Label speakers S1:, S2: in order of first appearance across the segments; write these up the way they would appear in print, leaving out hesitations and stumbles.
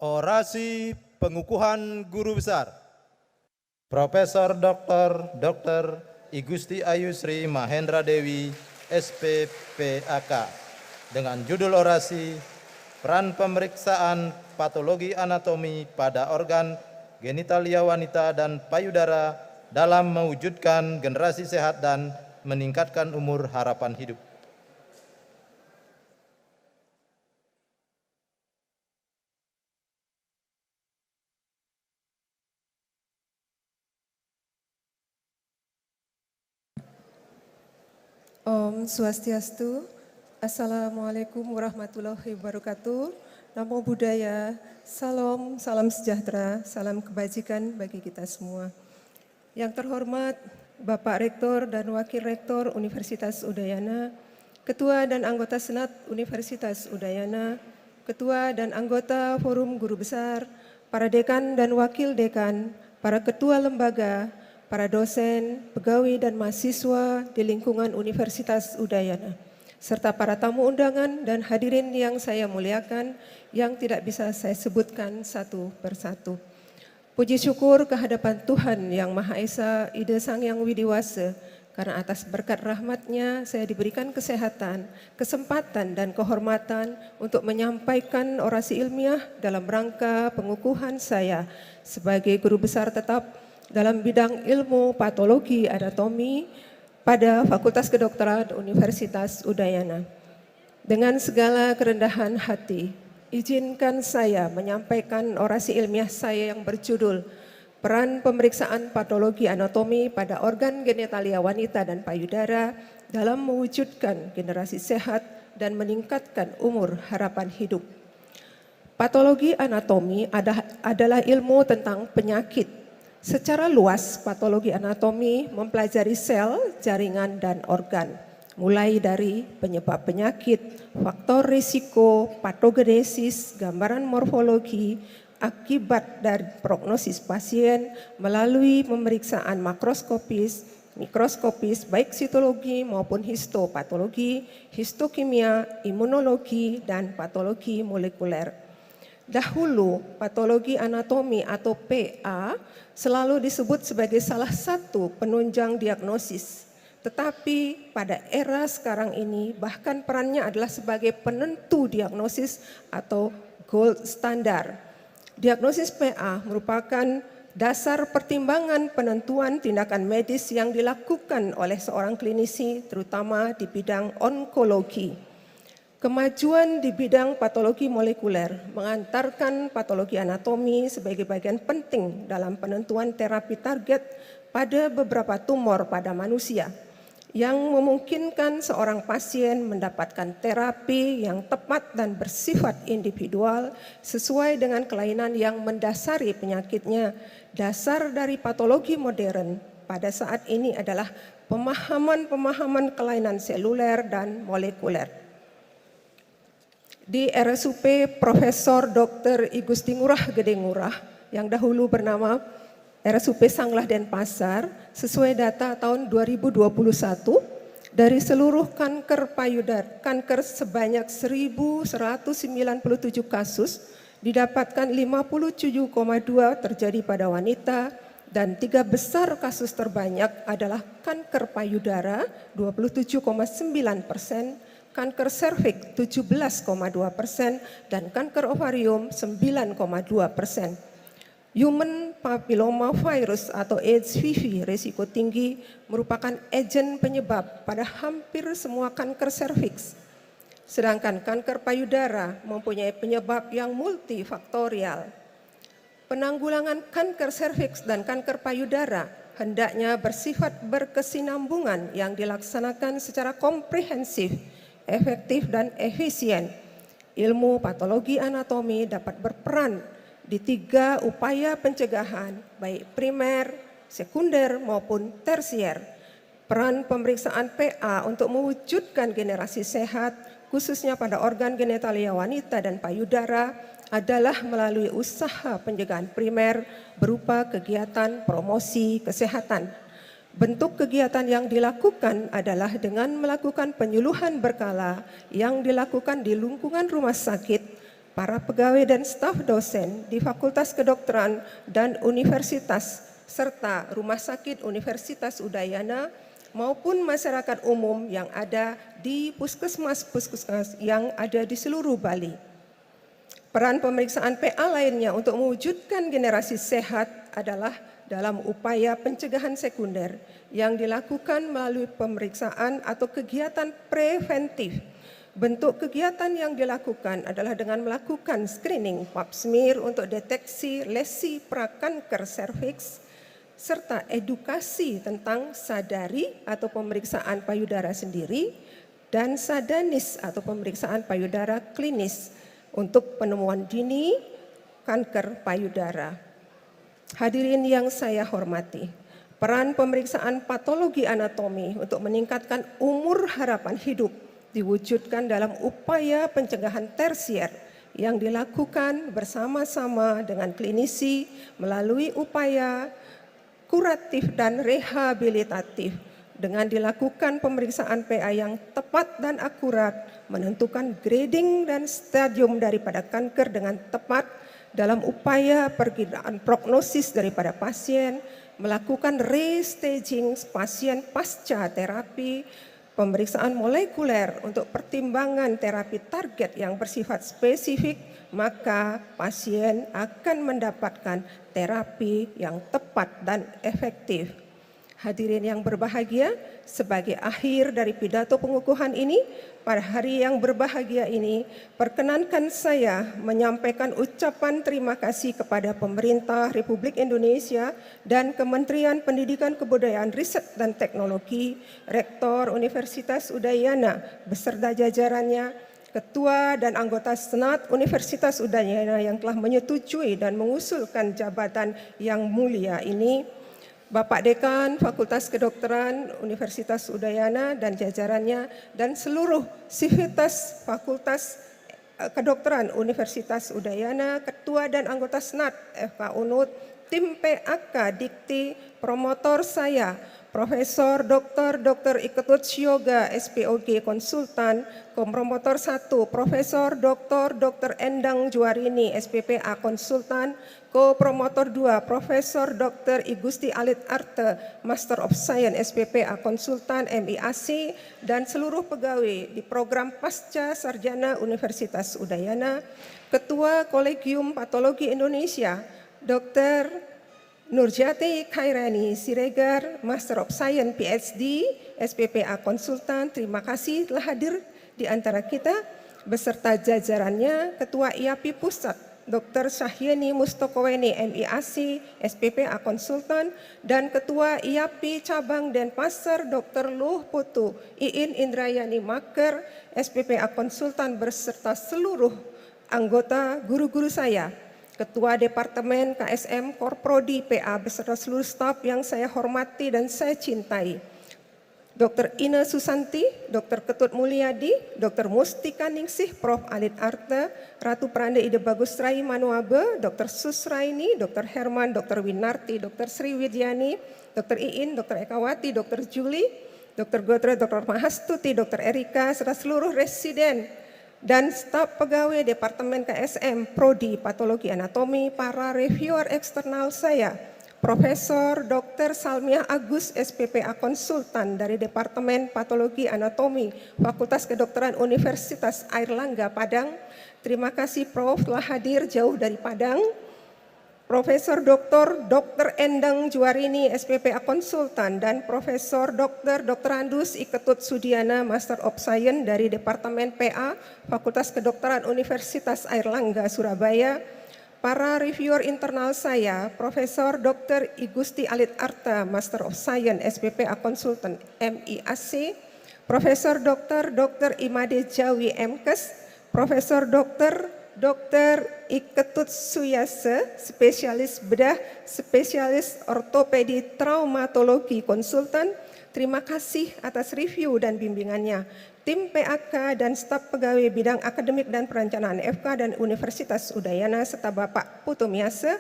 S1: Orasi pengukuhan guru besar. Profesor Dr. Igusti Ayu Sri Mahendra Dewi, SPPAK, dengan judul orasi Peran Pemeriksaan Patologi Anatomi pada Organ Genitalia Wanita dan Payudara dalam mewujudkan generasi sehat dan meningkatkan umur harapan hidup.
S2: Om Swastiastu. Assalamualaikum warahmatullahi wabarakatuh. Namo Buddhaya. Salam, salam sejahtera, salam kebajikan bagi kita semua. Yang terhormat Bapak Rektor dan Wakil Rektor Universitas Udayana, Ketua dan anggota Senat Universitas Udayana, Ketua dan anggota Forum Guru Besar, para dekan dan wakil dekan, para ketua lembaga, para dosen, pegawai dan mahasiswa di lingkungan Universitas Udayana, serta para tamu undangan dan hadirin yang saya muliakan yang tidak bisa saya sebutkan satu persatu. Puji syukur kehadapan Tuhan Yang Maha Esa, Ida Sang Yang Widiwasa, karena atas berkat rahmat-Nya saya diberikan kesehatan, kesempatan dan kehormatan untuk menyampaikan orasi ilmiah dalam rangka pengukuhan saya sebagai guru besar tetap dalam bidang ilmu patologi anatomi pada Fakultas Kedokteran Universitas Udayana. Dengan segala kerendahan hati, izinkan saya menyampaikan orasi ilmiah saya yang berjudul Peran Pemeriksaan Patologi Anatomi pada Organ Genitalia Wanita dan Payudara dalam mewujudkan generasi sehat dan meningkatkan umur harapan hidup. Patologi anatomi adalah ilmu tentang penyakit. Secara luas, patologi anatomi mempelajari sel, jaringan, dan organ, mulai dari penyebab penyakit, faktor risiko, patogenesis, gambaran morfologi, akibat dari prognosis pasien melalui pemeriksaan makroskopis, mikroskopis, baik sitologi maupun histopatologi, histokimia, imunologi, dan patologi molekuler. Dahulu, patologi anatomi atau PA selalu disebut sebagai salah satu penunjang diagnosis. Tetapi pada era sekarang ini bahkan perannya adalah sebagai penentu diagnosis atau gold standard. Diagnosis PA merupakan dasar pertimbangan penentuan tindakan medis yang dilakukan oleh seorang klinisi terutama di bidang onkologi. Kemajuan di bidang patologi molekuler mengantarkan patologi anatomi sebagai bagian penting dalam penentuan terapi target pada beberapa tumor pada manusia yang memungkinkan seorang pasien mendapatkan terapi yang tepat dan bersifat individual sesuai dengan kelainan yang mendasari penyakitnya. Dasar dari patologi modern pada saat ini adalah pemahaman kelainan seluler dan molekuler. Di RSUP Profesor Dr. Igusti Ngurah Gede Ngurah yang dahulu bernama RSUP Sanglah Denpasar, sesuai data tahun 2021 dari seluruh kanker payudara, kanker sebanyak 1.197 kasus, didapatkan 57,2 terjadi pada wanita dan 3 besar kasus terbanyak adalah kanker payudara 27,9%, kanker serviks 17,2% dan kanker ovarium 9,2%. Human papilloma virus atau HPV risiko tinggi merupakan agen penyebab pada hampir semua kanker serviks. Sedangkan kanker payudara mempunyai penyebab yang multifaktorial. Penanggulangan kanker serviks dan kanker payudara hendaknya bersifat berkesinambungan yang dilaksanakan secara komprehensif, efektif dan efisien. Ilmu patologi anatomi dapat berperan di 3 upaya pencegahan, baik primer, sekunder maupun tersier. Peran pemeriksaan PA untuk mewujudkan generasi sehat, khususnya pada organ genitalia wanita dan payudara, adalah melalui usaha pencegahan primer berupa kegiatan promosi kesehatan. Bentuk kegiatan yang dilakukan adalah dengan melakukan penyuluhan berkala yang dilakukan di lingkungan rumah sakit, para pegawai dan staf dosen di Fakultas Kedokteran dan Universitas, serta Rumah Sakit Universitas Udayana, maupun masyarakat umum yang ada di puskesmas-puskesmas yang ada di seluruh Bali. Peran pemeriksaan PA lainnya untuk mewujudkan generasi sehat adalah dalam upaya pencegahan sekunder yang dilakukan melalui pemeriksaan atau kegiatan preventif. Bentuk kegiatan yang dilakukan adalah dengan melakukan screening pap smear untuk deteksi lesi prakanker serviks, serta edukasi tentang sadari atau pemeriksaan payudara sendiri dan sadanis atau pemeriksaan payudara klinis untuk penemuan dini kanker payudara. Hadirin yang saya hormati, peran pemeriksaan patologi anatomi untuk meningkatkan umur harapan hidup diwujudkan dalam upaya pencegahan tersier yang dilakukan bersama-sama dengan klinisi melalui upaya kuratif dan rehabilitatif dengan dilakukan pemeriksaan PA yang tepat dan akurat, menentukan grading dan stadium daripada kanker dengan tepat dalam upaya perkiraan prognosis daripada pasien, melakukan restaging pasien pasca terapi, pemeriksaan molekuler untuk pertimbangan terapi target yang bersifat spesifik, maka pasien akan mendapatkan terapi yang tepat dan efektif. Hadirin yang berbahagia, sebagai akhir dari pidato pengukuhan ini, pada hari yang berbahagia ini, perkenankan saya menyampaikan ucapan terima kasih kepada pemerintah Republik Indonesia dan Kementerian Pendidikan Kebudayaan Riset dan Teknologi, Rektor Universitas Udayana beserta jajarannya, Ketua dan anggota Senat Universitas Udayana yang telah menyetujui dan mengusulkan jabatan yang mulia ini, Bapak Dekan Fakultas Kedokteran Universitas Udayana dan jajarannya, dan seluruh sivitas Fakultas Kedokteran Universitas Udayana, Ketua dan anggota Senat FK Unut, tim PAK Dikti, promotor saya, Profesor Dr. Iketut Syoga SPOG Konsultan, Kompromotor 1, Profesor Dr. Endang Juarini SPPA Konsultan, Ko-Promotor 2, Profesor Dr. Igusti Alit Arte, Master of Science SPPA Konsultan MIAC, dan seluruh pegawai di program Pasca Sarjana Universitas Udayana, Ketua Kolegium Patologi Indonesia, Dr. Nurjati Khairani Siregar, Master of Science PhD, SPPA Konsultan, terima kasih telah hadir di antara kita, beserta jajarannya, Ketua IAPI Pusat, Dr. Syahyeni Mustokoweni MIAC, SPPA Konsultan, dan Ketua IAPI Cabang Denpasar, Dr. Luh Putu Iin Indrayani Maker, SPPA Konsultan, beserta seluruh anggota guru-guru saya, Ketua Departemen KSM Korprodi PA beserta seluruh staf yang saya hormati dan saya cintai, Dr. Ina Susanti, Dr. Ketut Mulyadi, Dr. Mustika Ningsih, Prof. Alit Arte, Ratu Pranda Ide Bagus Rai Manuabe, Dr. Susraini, Dr. Herman, Dr. Winarti, Dr. Sri Widyani, Dr. Iin, Dr. Ekawati, Dr. Juli, Dr. Gotre, Dr. Mahastuti, Dr. Erika, serta seluruh residen dan staf pegawai Departemen KSM Prodi Patologi Anatomi, para reviewer eksternal saya, Profesor Dr. Salmiah Agus SPPA Konsultan dari Departemen Patologi Anatomi Fakultas Kedokteran Universitas Airlangga Padang. Terima kasih Prof telah hadir jauh dari Padang. Profesor Dr. Endang Juarini SPPA Konsultan dan Profesor Dr. Andus Iketut Sudiana Master of Science dari Departemen PA Fakultas Kedokteran Universitas Airlangga Surabaya. Para reviewer internal saya, Profesor Dr. Igusti Alit Arta Master of Science SPPA Konsultan MIAC, Profesor Dr. Imade Jawi MKes, Profesor Dr. Iketut Suyase, spesialis bedah, spesialis ortopedi traumatologi konsultan. Terima kasih atas review dan bimbingannya. Tim PAK dan staf pegawai bidang akademik dan perencanaan FK dan Universitas Udayana serta Bapak Putu Miase.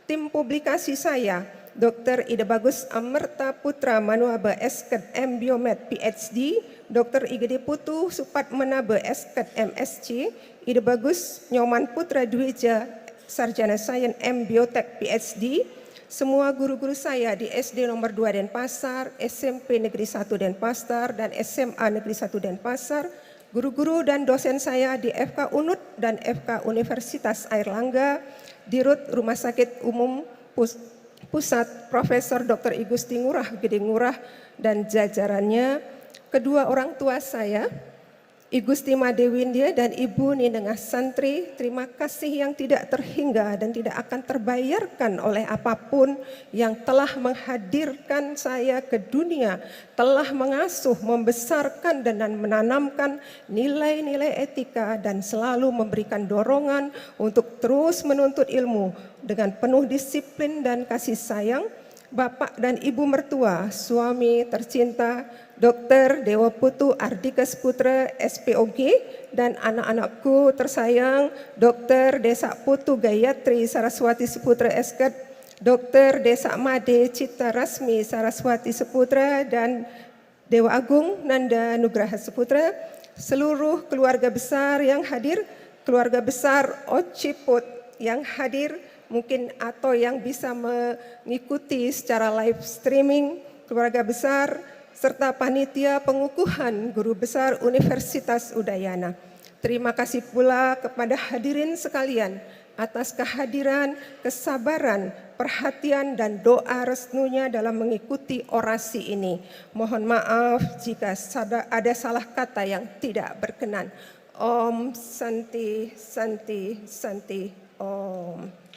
S2: Tim publikasi saya, Dr. Ida Bagus Amerta Putra Manuabe Esket M. Biomed PhD, Dr. Igede Putu Supat Menabe Esket MSc, Ida Bagus Nyoman Putra Dwija Sarjana Sains M. Biotek PhD, semua guru-guru saya di SD nomor 2 Denpasar, SMP Negeri 1 Denpasar, dan SMA Negeri 1 Denpasar, guru-guru dan dosen saya di FK UNUD dan FK Universitas Airlangga, Dirut Rumah Sakit Umum Pusat Profesor Dr. I Gusti Ngurah Gede Ngurah dan jajarannya, kedua orang tua saya, I Gusti Madewindia dan Ibu Ninengah Santri, terima kasih yang tidak terhingga dan tidak akan terbayarkan oleh apapun yang telah menghadirkan saya ke dunia, telah mengasuh, membesarkan dan menanamkan nilai-nilai etika dan selalu memberikan dorongan untuk terus menuntut ilmu dengan penuh disiplin dan kasih sayang. Bapak dan Ibu mertua, suami tercinta Dr. Dewa Putu Ardikes Putra SPOG, dan anak-anakku tersayang Dr. Desa Putu Gayatri Saraswati Seputra Esket, Dr. Desa Made Cita Rasmi Saraswati Seputra, dan Dewa Agung Nanda Nugraha Seputra, seluruh keluarga besar yang hadir, keluarga besar Ociput yang hadir, mungkin atau yang bisa mengikuti secara live streaming, keluarga besar, serta panitia pengukuhan guru besar Universitas Udayana. Terima kasih pula kepada hadirin sekalian atas kehadiran, kesabaran, perhatian, dan doa restunya dalam mengikuti orasi ini. Mohon maaf jika ada salah kata yang tidak berkenan. Om Santi Santi Santi Om.